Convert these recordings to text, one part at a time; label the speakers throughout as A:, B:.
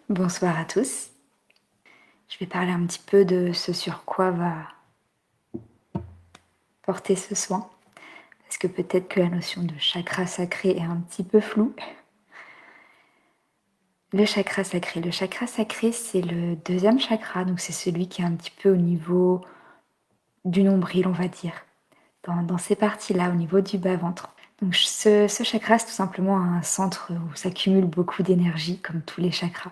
A: Bonsoir à tous. Je vais parler un petit peu de ce sur quoi va porter ce soin, parce que peut-être que la notion de chakra sacré est un petit peu floue. Le chakra sacré, c'est le deuxième chakra, donc c'est celui qui est un petit peu au niveau du nombril, on va dire, dans ces parties-là, au niveau du bas-ventre. Donc ce chakra, c'est tout simplement un centre où s'accumule beaucoup d'énergie, comme tous les chakras.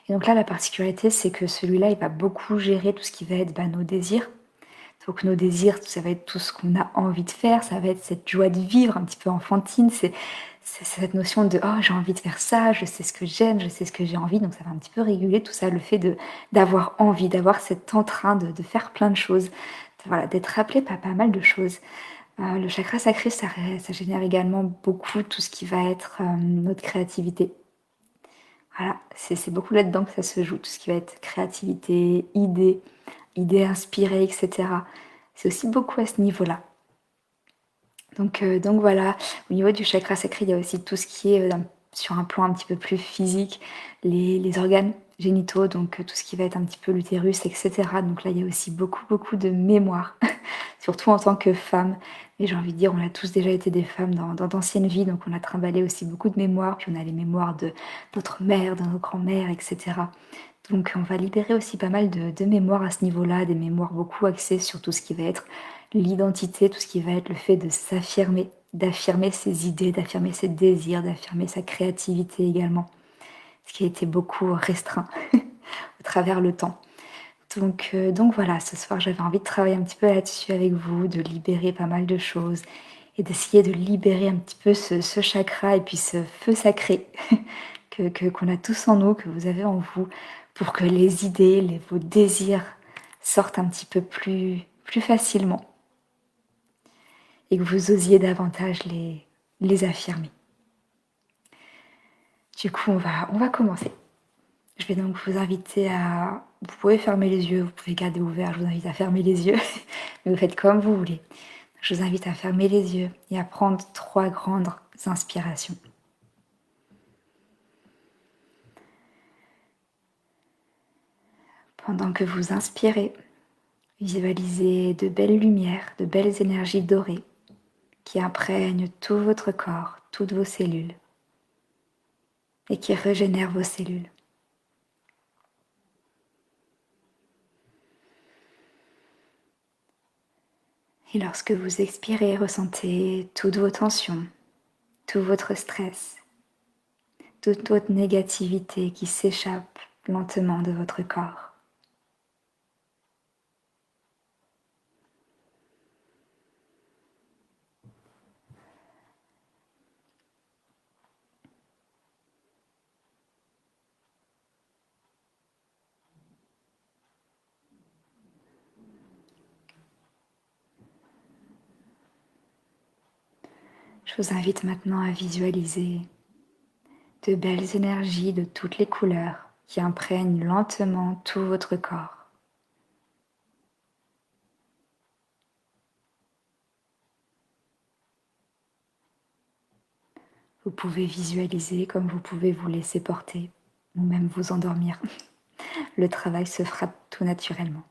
A: Et donc là, la particularité, c'est que celui-là, il va beaucoup gérer tout ce qui va être nos désirs. Donc nos désirs, ça va être tout ce qu'on a envie de faire, ça va être cette joie de vivre un petit peu enfantine, c'est cette notion de «Oh, j'ai envie de faire ça, je sais ce que j'aime, je sais ce que j'ai envie», donc ça va un petit peu réguler tout ça, le fait d'avoir envie, d'avoir cet entrain de faire plein de choses, voilà, d'être appelé par pas mal de choses. Le chakra sacré, ça génère également beaucoup tout ce qui va être, notre créativité. Voilà, c'est beaucoup là-dedans que ça se joue, tout ce qui va être créativité, idées inspirées, et cetera. C'est aussi beaucoup à ce niveau-là. Donc voilà, au niveau du chakra sacré, il y a aussi tout ce qui est, sur un plan un petit peu plus physique, les organes génitaux, donc tout ce qui va être un petit peu l'utérus, et cetera. Donc là, il y a aussi beaucoup, beaucoup de mémoire, surtout en tant que femme. Mais j'ai envie de dire, on a tous déjà été des femmes dans d'anciennes vies, donc on a trimballé aussi beaucoup de mémoires, puis on a les mémoires de notre mère, de nos grands-mères, et cetera. Donc on va libérer aussi pas mal de mémoires à ce niveau-là, des mémoires beaucoup axées sur tout ce qui va être l'identité, tout ce qui va être le fait de s'affirmer, d'affirmer ses idées, d'affirmer ses désirs, d'affirmer sa créativité également, ce qui a été beaucoup restreint au travers le temps. Donc voilà, ce soir j'avais envie de travailler un petit peu là-dessus avec vous, de libérer pas mal de choses et d'essayer de libérer un petit peu ce chakra et puis ce feu sacré qu'on a tous en nous, que vous avez en vous, pour que les idées, vos désirs sortent un petit peu plus facilement et que vous osiez davantage les affirmer. Du coup, on va commencer. Je vais donc vous inviter à... Vous pouvez fermer les yeux, vous pouvez garder ouverts, je vous invite à fermer les yeux, mais vous faites comme vous voulez. Je vous invite à fermer les yeux et à prendre 3 grandes inspirations. Pendant que vous inspirez, visualisez de belles lumières, de belles énergies dorées qui imprègnent tout votre corps, toutes vos cellules et qui régénèrent vos cellules. Et lorsque vous expirez, ressentez toutes vos tensions, tout votre stress, toute votre négativité qui s'échappe lentement de votre corps. Je vous invite maintenant à visualiser de belles énergies de toutes les couleurs qui imprègnent lentement tout votre corps. Vous pouvez visualiser comme vous pouvez vous laisser porter ou même vous endormir. Le travail se fera tout naturellement.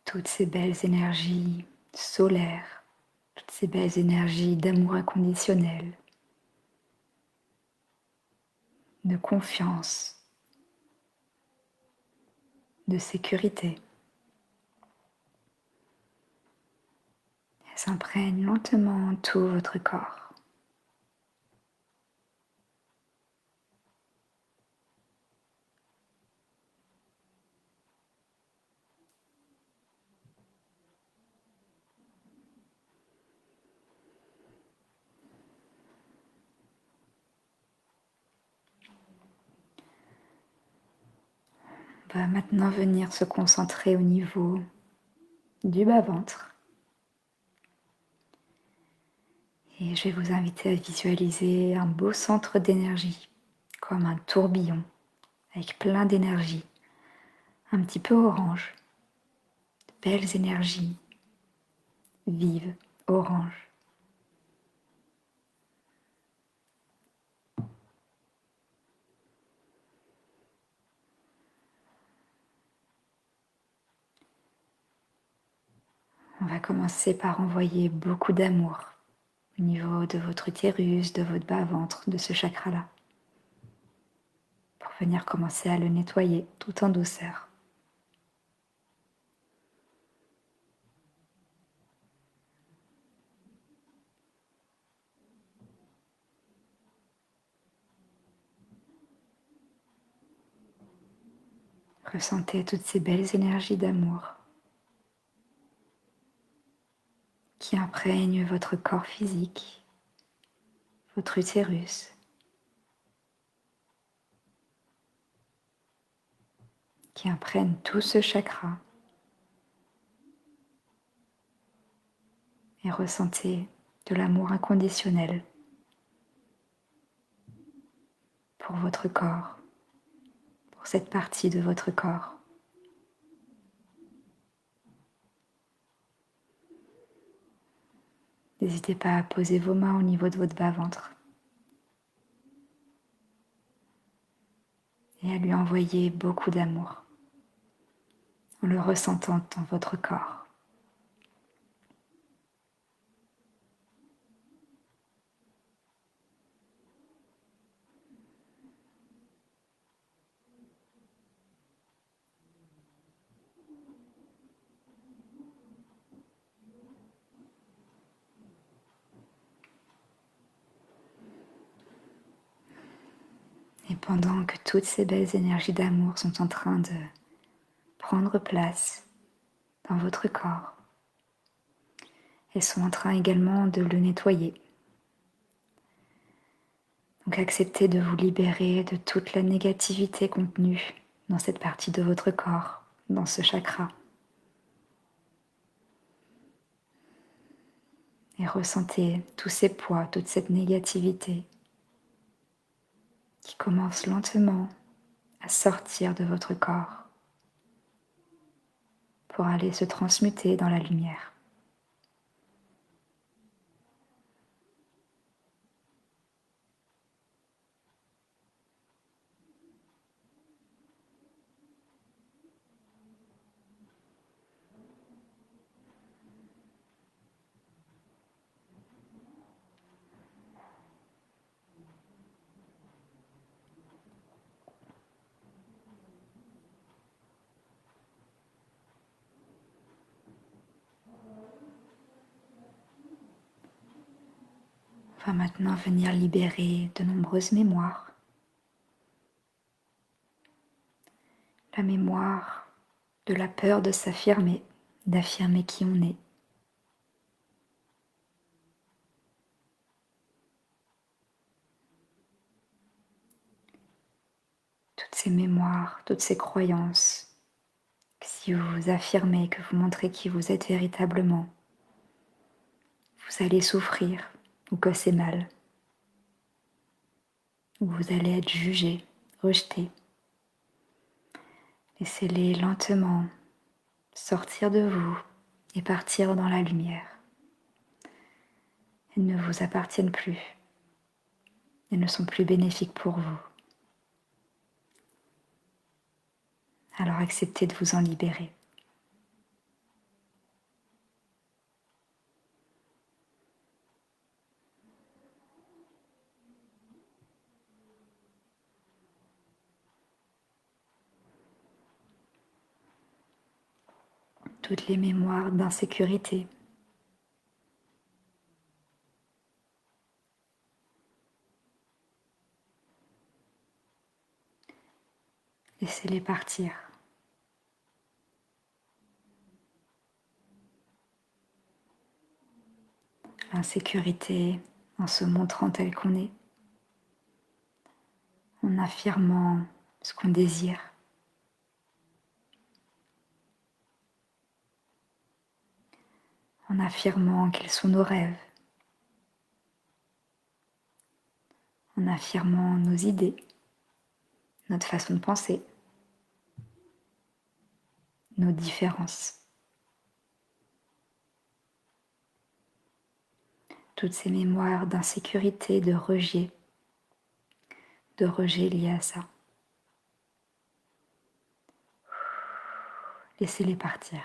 A: Toutes ces belles énergies solaires, toutes ces belles énergies d'amour inconditionnel, de confiance, de sécurité. Elles s'imprègnent lentement tout votre corps. On va maintenant venir se concentrer au niveau du bas-ventre. Et je vais vous inviter à visualiser un beau centre d'énergie, comme un tourbillon avec plein d'énergie, un petit peu orange, de belles énergies vives, orange. On va commencer par envoyer beaucoup d'amour au niveau de votre utérus, de votre bas-ventre, de ce chakra-là, pour venir commencer à le nettoyer tout en douceur. Ressentez toutes ces belles énergies d'amour qui imprègnent votre corps physique, votre utérus, qui imprègnent tout ce chakra. Et ressentez de l'amour inconditionnel pour votre corps, pour cette partie de votre corps. N'hésitez pas à poser vos mains au niveau de votre bas-ventre et à lui envoyer beaucoup d'amour en le ressentant dans votre corps. Et pendant que toutes ces belles énergies d'amour sont en train de prendre place dans votre corps, elles sont en train également de le nettoyer. Donc acceptez de vous libérer de toute la négativité contenue dans cette partie de votre corps, dans ce chakra. Et ressentez tous ces poids, toute cette négativité qui commence lentement à sortir de votre corps pour aller se transmuter dans la lumière. On va maintenant venir libérer de nombreuses mémoires. La mémoire de la peur de s'affirmer, d'affirmer qui on est. Toutes ces mémoires, toutes ces croyances, que si vous vous affirmez, que vous montrez qui vous êtes véritablement, vous allez souffrir ou que c'est mal, ou vous allez être jugé, rejeté. Laissez-les lentement sortir de vous et partir dans la lumière. Elles ne vous appartiennent plus. Elles ne sont plus bénéfiques pour vous. Alors acceptez de vous en libérer. Toutes les mémoires d'insécurité, laissez-les partir. L'insécurité en se montrant tel qu'on est, en affirmant ce qu'on désire, en affirmant quels sont nos rêves, en affirmant nos idées, notre façon de penser, nos différences. Toutes ces mémoires d'insécurité, de rejet liées à ça. Laissez-les partir.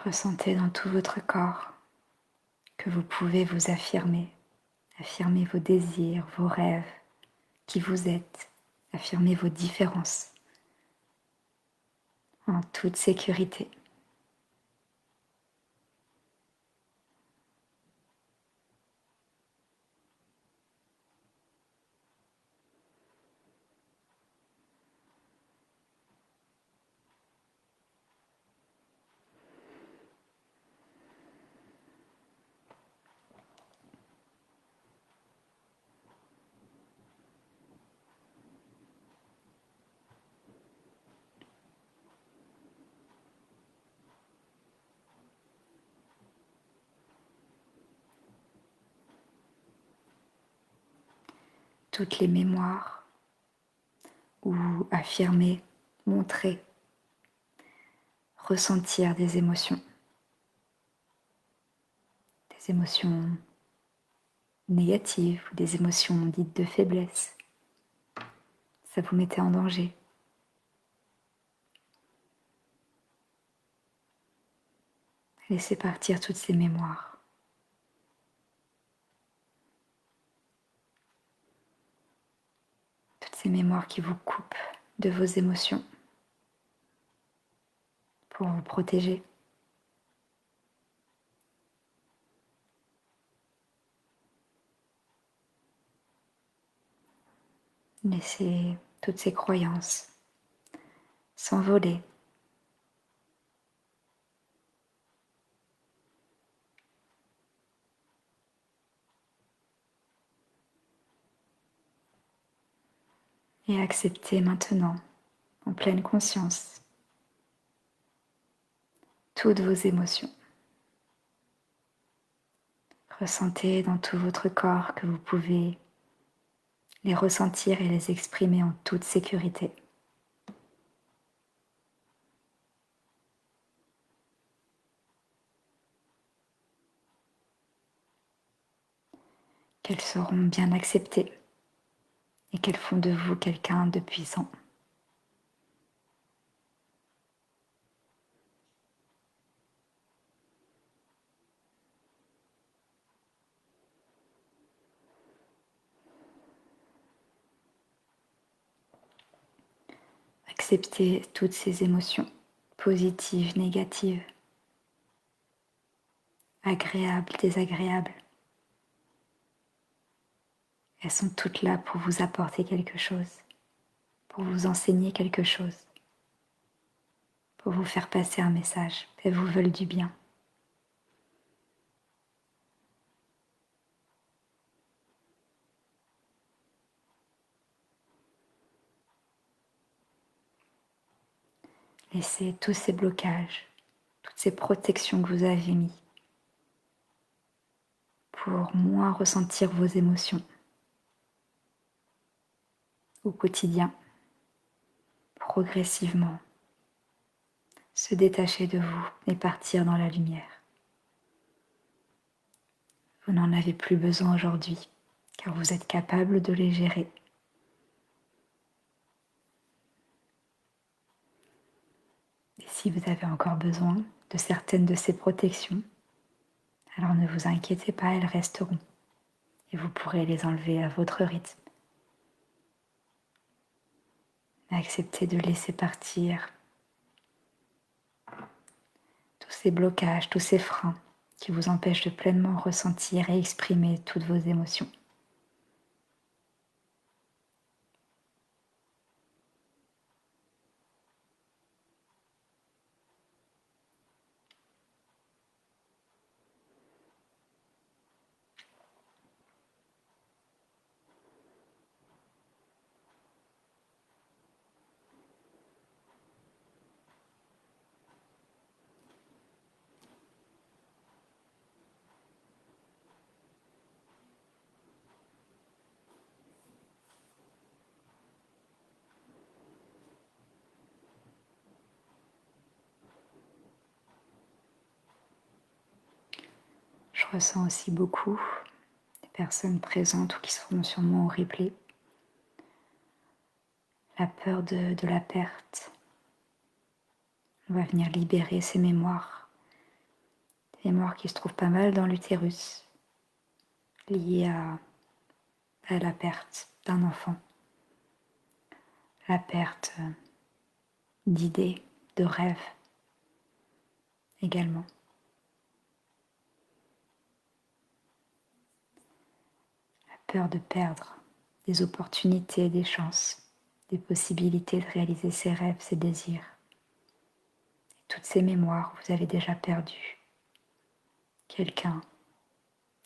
A: Ressentez dans tout votre corps que vous pouvez vous affirmer, affirmer vos désirs, vos rêves, qui vous êtes, affirmer vos différences en toute sécurité. Toutes les mémoires ou affirmer, montrer, ressentir des émotions négatives ou des émotions dites de faiblesse. Ça vous mettait en danger. Laissez partir toutes ces mémoires. Toutes ces mémoires qui vous coupent de vos émotions pour vous protéger. Laissez toutes ces croyances s'envoler. Et acceptez maintenant, en pleine conscience, toutes vos émotions. Ressentez dans tout votre corps que vous pouvez les ressentir et les exprimer en toute sécurité. Qu'elles seront bien acceptées et qu'elles font de vous quelqu'un de puissant. Acceptez toutes ces émotions, positives, négatives, agréables, désagréables. Elles sont toutes là pour vous apporter quelque chose, pour vous enseigner quelque chose, pour vous faire passer un message. Elles vous veulent du bien. Laissez tous ces blocages, toutes ces protections que vous avez mis pour moins ressentir vos émotions au quotidien, progressivement se détacher de vous et partir dans la lumière. Vous n'en avez plus besoin aujourd'hui car vous êtes capable de les gérer. Et si vous avez encore besoin de certaines de ces protections, alors ne vous inquiétez pas, elles resteront et vous pourrez les enlever à votre rythme. Acceptez de laisser partir tous ces blocages, tous ces freins qui vous empêche de pleinement ressentir et exprimer toutes vos émotions. Je ressens aussi beaucoup des personnes présentes ou qui seront sûrement au replay. La peur de la perte. On va venir libérer ces mémoires. Des mémoires qui se trouvent pas mal dans l'utérus, liées à la perte d'un enfant. La perte d'idées, de rêves également. La peur de perdre des opportunités, des chances, des possibilités de réaliser ses rêves, ses désirs. Et toutes ces mémoires où vous avez déjà perdu quelqu'un,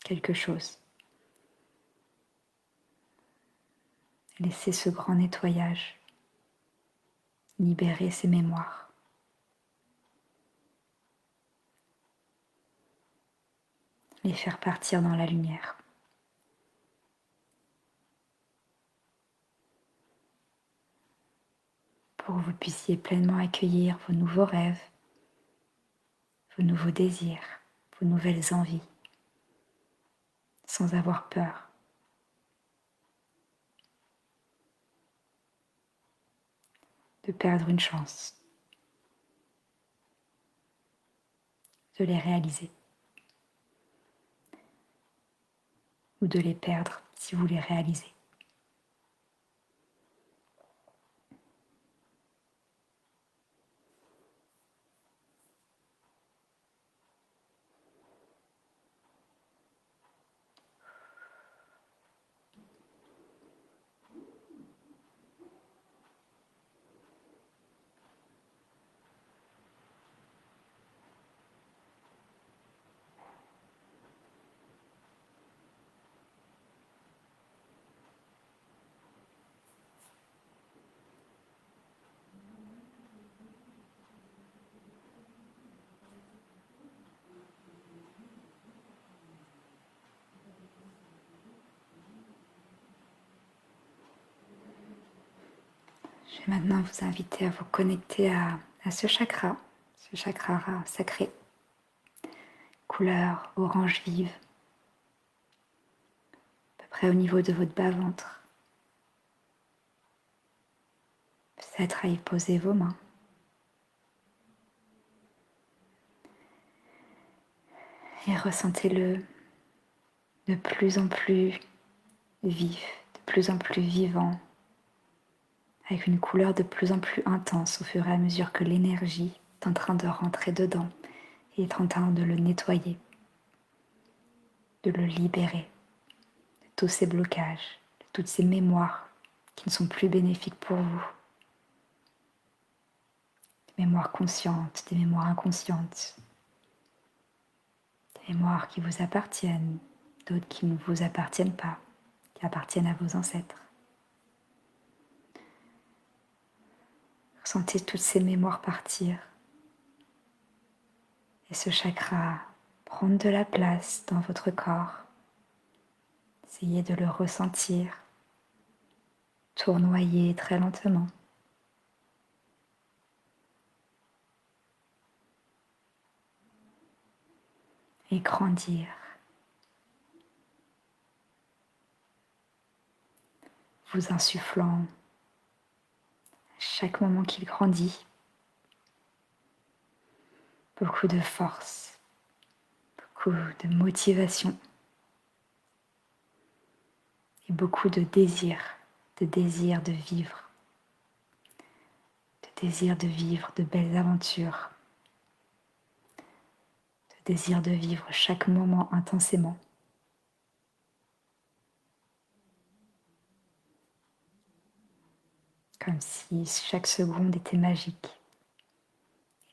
A: quelque chose. Laissez ce grand nettoyage libérer ces mémoires. Les faire partir dans la lumière. Pour que vous puissiez pleinement accueillir vos nouveaux rêves, vos nouveaux désirs, vos nouvelles envies, sans avoir peur. De perdre une chance, de les réaliser, ou de les perdre si vous les réalisez. Je vais maintenant vous inviter à vous connecter à ce chakra sacré, couleur orange vive, à peu près au niveau de votre bas-ventre. Peut-être à y poser vos mains. Et ressentez-le de plus en plus vif, de plus en plus vivant, avec une couleur de plus en plus intense au fur et à mesure que l'énergie est en train de rentrer dedans et est en train de le nettoyer, de le libérer de tous ces blocages, de toutes ces mémoires qui ne sont plus bénéfiques pour vous. Des mémoires conscientes, des mémoires inconscientes, des mémoires qui vous appartiennent, d'autres qui ne vous appartiennent pas, qui appartiennent à vos ancêtres. Ressentez toutes ces mémoires partir et ce chakra prendre de la place dans votre corps. Essayez de le ressentir, tournoyer très lentement. Et grandir. Vous insufflant à chaque moment qu'il grandit beaucoup de force, beaucoup de motivation et beaucoup de désir de vivre de belles aventures, le désir de vivre chaque moment intensément, comme si chaque seconde était magique,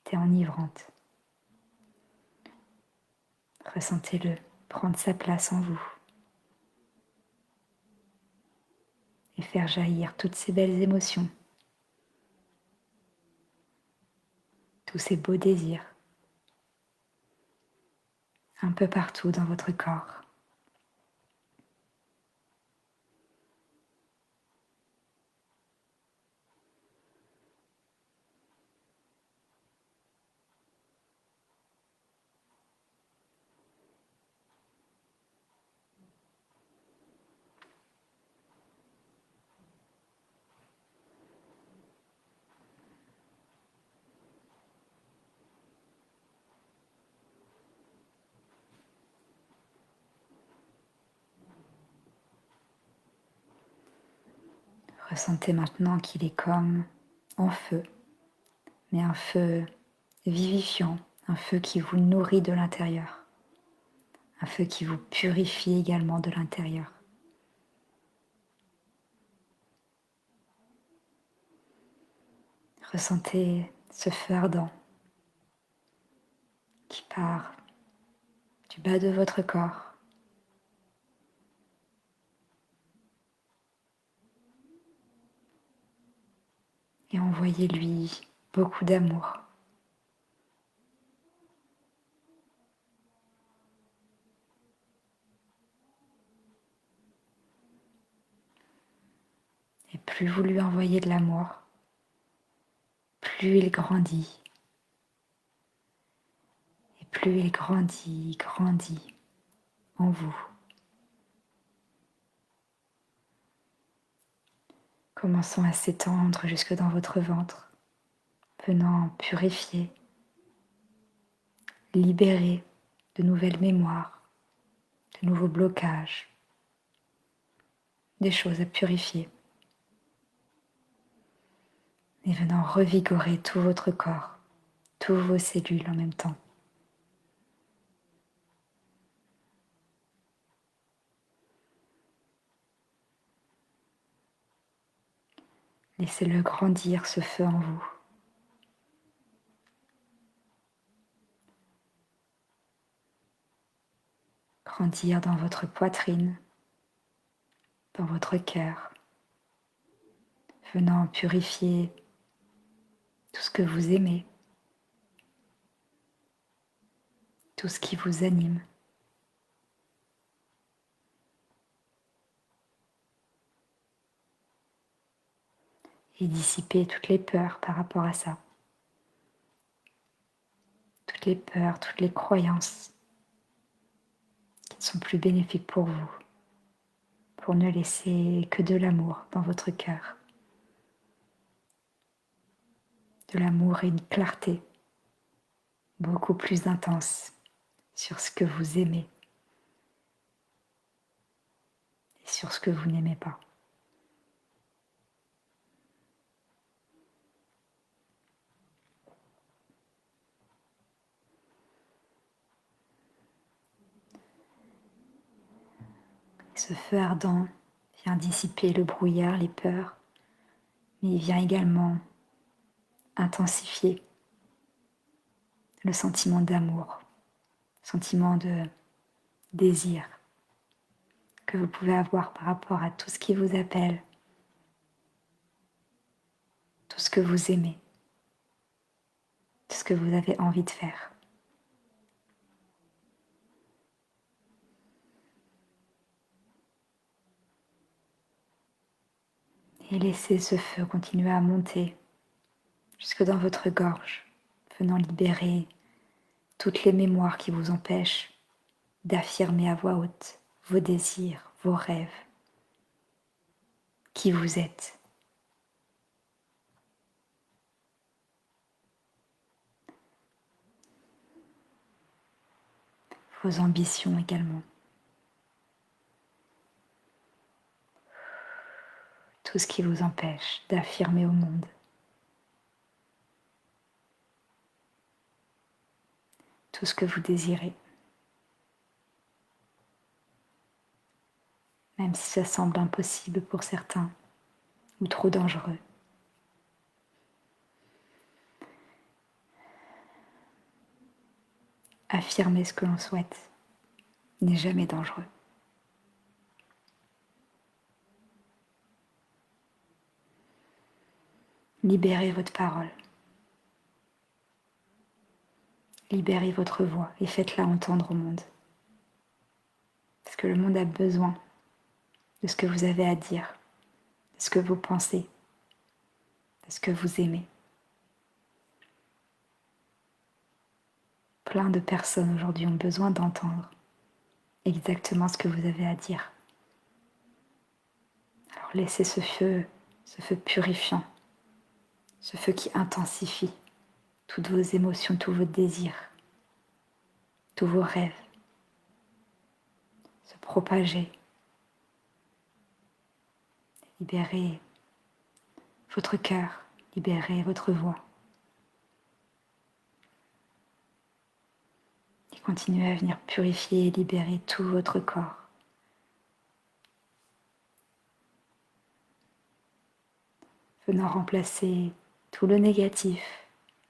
A: était enivrante. Ressentez-le prendre sa place en vous et faire jaillir toutes ces belles émotions, tous ces beaux désirs, un peu partout dans votre corps. Ressentez maintenant qu'il est comme en feu, mais un feu vivifiant, un feu qui vous nourrit de l'intérieur, un feu qui vous purifie également de l'intérieur. Ressentez ce feu ardent qui part du bas de votre corps et envoyez-lui beaucoup d'amour. Et plus vous lui envoyez de l'amour, plus il grandit. Et plus il grandit en vous. Commençons à s'étendre jusque dans votre ventre, venant purifier, libérer de nouvelles mémoires, de nouveaux blocages, des choses à purifier. Et venant revigorer tout votre corps, tous vos cellules en même temps. Laissez-le grandir, ce feu en vous. Grandir dans votre poitrine, dans votre cœur, venant purifier tout ce que vous aimez, tout ce qui vous anime. Et dissiper toutes les peurs par rapport à ça. Toutes les peurs, toutes les croyances qui ne sont plus bénéfiques pour vous, pour ne laisser que de l'amour dans votre cœur. De l'amour et une clarté beaucoup plus intense sur ce que vous aimez et sur ce que vous n'aimez pas. Ce feu ardent vient dissiper le brouillard, les peurs, mais il vient également intensifier le sentiment d'amour, sentiment de désir que vous pouvez avoir par rapport à tout ce qui vous appelle, tout ce que vous aimez, tout ce que vous avez envie de faire. Et laissez ce feu continuer à monter jusque dans votre gorge, venant libérer toutes les mémoires qui vous empêchent d'affirmer à voix haute vos désirs, vos rêves, qui vous êtes. Vos ambitions également. Tout ce qui vous empêche d'affirmer au monde. tout ce que vous désirez. Même si ça semble impossible pour certains ou trop dangereux. Affirmer ce que l'on souhaite n'est jamais dangereux. Libérez votre parole. Libérez votre voix et faites-la entendre au monde. Parce que le monde a besoin de ce que vous avez à dire, de ce que vous pensez, de ce que vous aimez. Plein de personnes aujourd'hui ont besoin d'entendre exactement ce que vous avez à dire. Alors laissez ce feu purifiant, ce feu qui intensifie toutes vos émotions, tous vos désirs, tous vos rêves, se propager. Libérez votre cœur, libérez votre voix. Et continuez à venir purifier et libérer tout votre corps. Venant remplacer tout le négatif,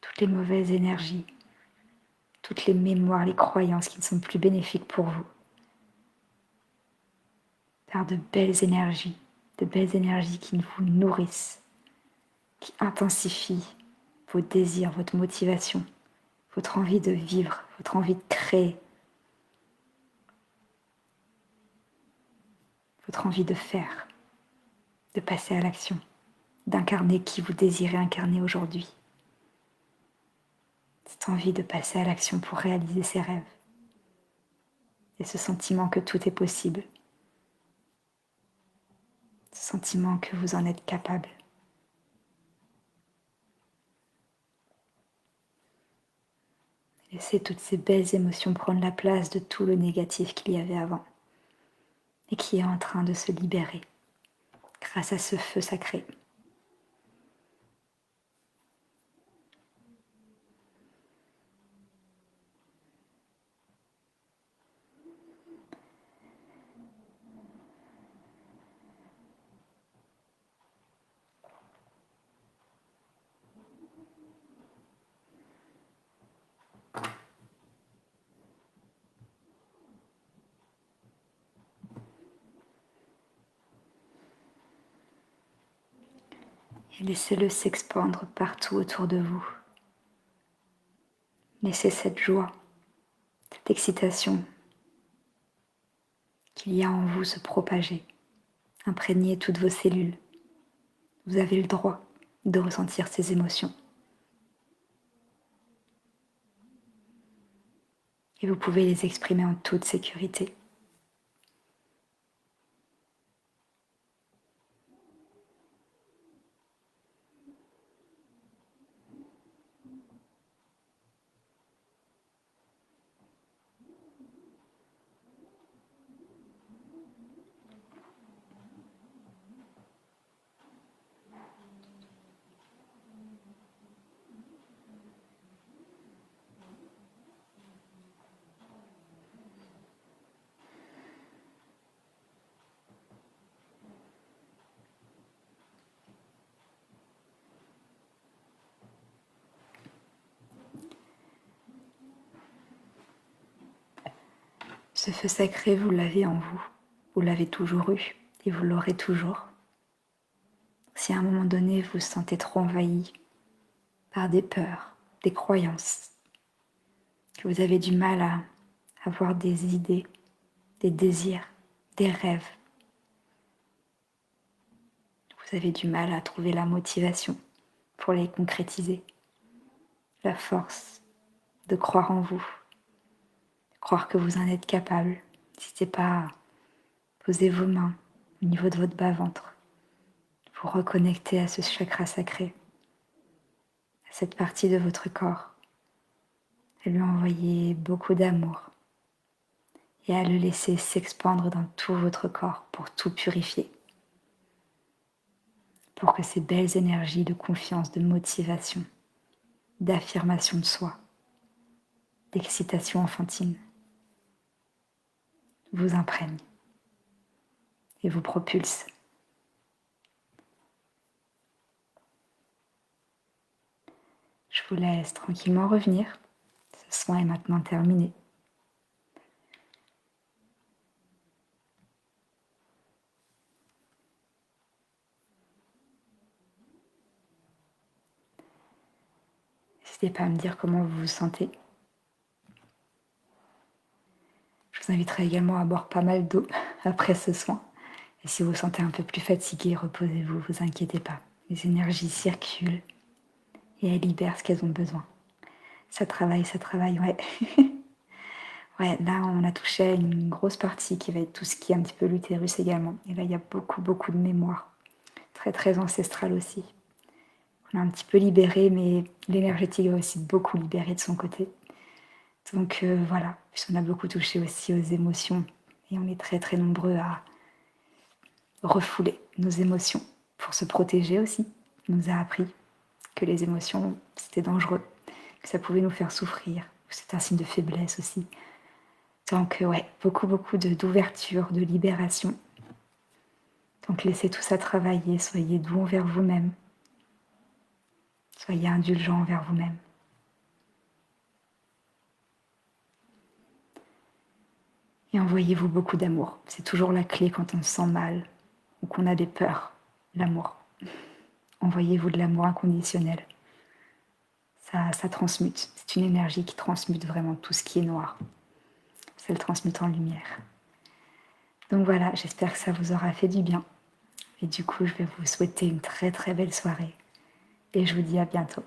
A: toutes les mauvaises énergies, toutes les mémoires, les croyances qui ne sont plus bénéfiques pour vous, par de belles énergies qui vous nourrissent, qui intensifient vos désirs, votre motivation, votre envie de vivre, votre envie de créer, votre envie de faire, de passer à l'action, d'incarner qui vous désirez incarner aujourd'hui. Cette envie de passer à l'action pour réaliser ses rêves. Et ce sentiment que tout est possible. Ce sentiment que vous en êtes capable. Laissez toutes ces belles émotions prendre la place de tout le négatif qu'il y avait avant et qui est en train de se libérer grâce à ce feu sacré. Et laissez-le s'expandre partout autour de vous. Laissez cette joie, cette excitation qu'il y a en vous se propager, imprégner toutes vos cellules. Vous avez le droit de ressentir ces émotions. Et vous pouvez les exprimer en toute sécurité. Ce feu sacré, vous l'avez en vous. Vous l'avez toujours eu et vous l'aurez toujours. Si à un moment donné, vous vous sentez trop envahi par des peurs, des croyances, que vous avez du mal à avoir des idées, des désirs, des rêves, vous avez du mal à trouver la motivation pour les concrétiser, la force de croire en vous, croire que vous en êtes capable. N'hésitez pas à poser vos mains au niveau de votre bas-ventre pour reconnecter à ce chakra sacré, à cette partie de votre corps, à lui envoyer beaucoup d'amour et à le laisser s'expandre dans tout votre corps pour tout purifier, pour que ces belles énergies de confiance, de motivation, d'affirmation de soi d'excitation enfantine vous imprègne et vous propulse. Je vous laisse tranquillement revenir. Ce soin est maintenant terminé. N'hésitez pas à me dire comment vous vous sentez. Je vous inviterai également à boire pas mal d'eau après ce soin. Et si vous vous sentez un peu plus fatigué, reposez-vous, vous inquiétez pas. Les énergies circulent et elles libèrent ce qu'elles ont besoin. Ça travaille, ouais. Ouais, là on a touché à une grosse partie qui va être tout ce qui est un petit peu l'utérus également. Et là il y a beaucoup, beaucoup de mémoire. Très, très ancestrale aussi. On a un petit peu libéré, mais l'énergétique va aussi beaucoup libérer de son côté. Donc voilà, on a beaucoup touché aussi aux émotions. Et on est très, très nombreux à refouler nos émotions pour se protéger aussi. On nous a appris que les émotions, c'était dangereux, que ça pouvait nous faire souffrir, que c'était un signe de faiblesse aussi. Donc ouais, beaucoup, beaucoup d'ouverture, de libération. Donc laissez tout ça travailler, soyez doux envers vous-même. Soyez indulgent envers vous-même. Et envoyez-vous beaucoup d'amour. C'est toujours la clé quand on se sent mal ou qu'on a des peurs, l'amour. Envoyez-vous de l'amour inconditionnel. Ça transmute. C'est une énergie qui transmute vraiment tout ce qui est noir. Ça le transmute en lumière. Donc voilà, j'espère que ça vous aura fait du bien. Et du coup, je vais vous souhaiter une très très belle soirée. Et je vous dis à bientôt.